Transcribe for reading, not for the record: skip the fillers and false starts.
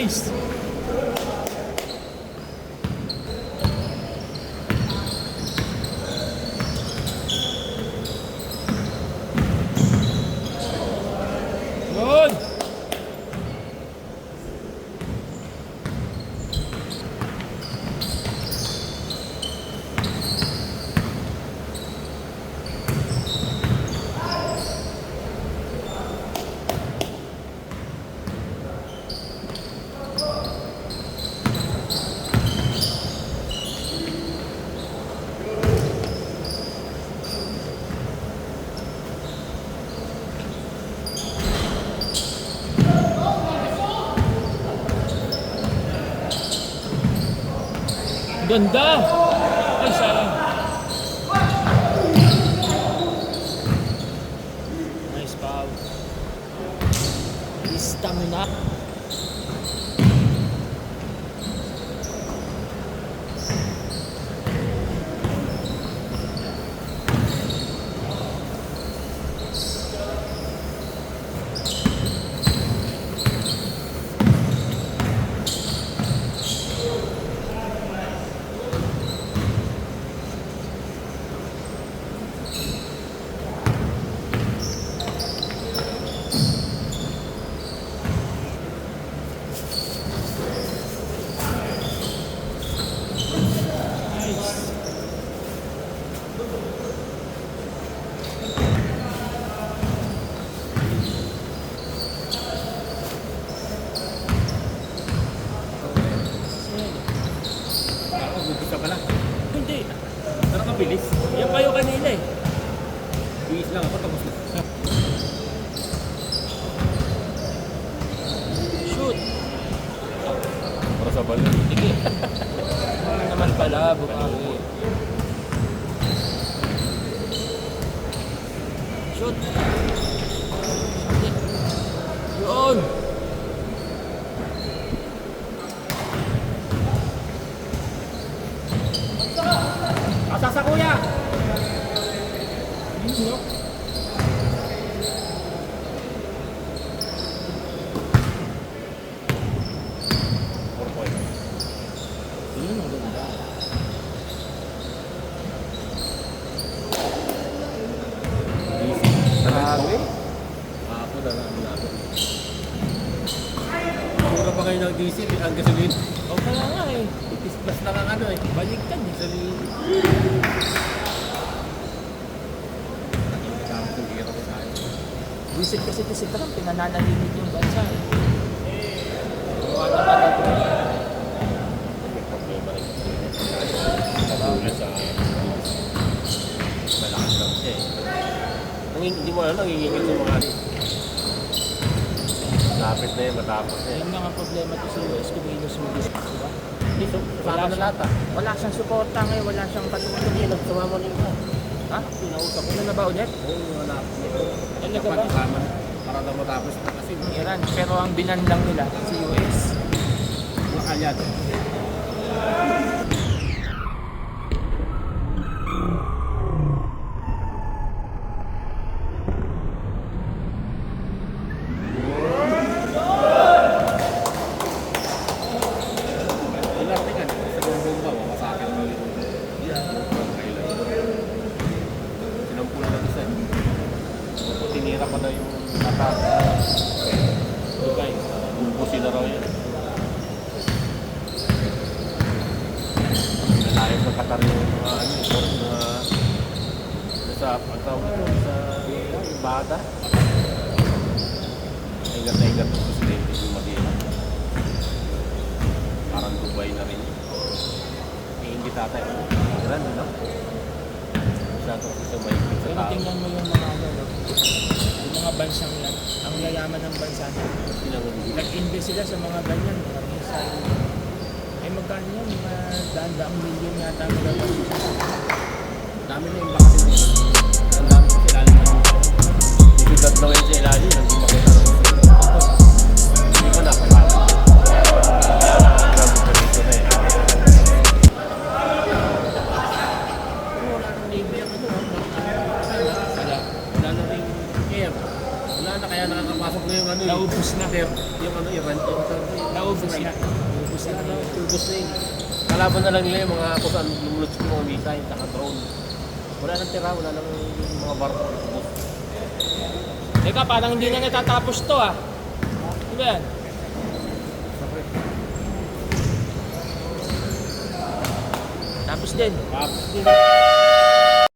Nice. Good. Ganda! Ay, sayang. Nice foul. Stamina. Gusto ka lang. Hindi. Pero kabilis. Yan kayo kanina eh. Bilis lang ako tapos na. Shoot. Para sa balo. Sige. Ano naman pala, bukaki. Shoot. Yun. Asa sa kuya! Yun, ang ganda. Grabe. Ako na lang namin. Mura pa kayo ng diesel, ang gasolin. O kaya nga eh. Itis plus lang ang ano eh. Baligtad eh. Gasolin. Tapos ang hirap sa akin. Visit kasi ito si Trump, pinananalimit yung bansa eh. Wala naman ito. May problema rin kasi. Katulad sa malakas lang siya eh. Hindi mo alam, nangingingit sa mga ano. Lapit na yun, matapos na yun. Yung mga problema to sa US, kumilos mo gusto, diba? Dito, kasama na lahat ah. Wala siyang suporta ngayon, wala siyang katulong. Hindi, nagsumama na yun. Ha? Pinausap ko Ano na ba ulit? Oo, wala ako nito. Talaga Dapat ba? kasama na. Para daw matapos na kasi Iran, pero ang binanlang nila sa US. makalyad. Ilan tingnan, sa bumbong ba, mamasakit mo yun. Sinampul na isa. Tinira pa na yung attack. Dubai. Umpusin na raw yan. Nalayos ng Qatar yung mga ano, sa pagtawag ito, sa Bada. Ingat na ingat ng presidente yung Madina. Parang Dubai na rin. Iingit tatay. Iran, no? Masyado sa may sa Pero tao. tingnan mo yung mga ano, no? Yung mga bansang yan, ang yayaman ng bansa na. Pinangundi. Nag-invest sila sa mga ganyan, mga missile. Ay magkano yan, mga daan-daang milyon yata ang nagagawa. Dami na yung bakit dito. Ang dami sa ilalim ng bibigad na ngayon sa ilalim. Hindi makita ng hindi ko napalala. Grabe pa dito na eh. Pero wala nang Navy ang ano. Wala na rin air. Wala na kaya nakakapasok na yung ano. Naubos na. Yung ano, Iran. Naubos na. Naubos na. Wala na, ubos na yun. Kalaban na lang nila yung mga kung saan lumulot yung mga missile, saka drone. Wala nang tira, wala nang yung mga barko. Ubos. Teka, parang hindi na natatapos to ah. Ano ba yan? Tapos din. Tapos din.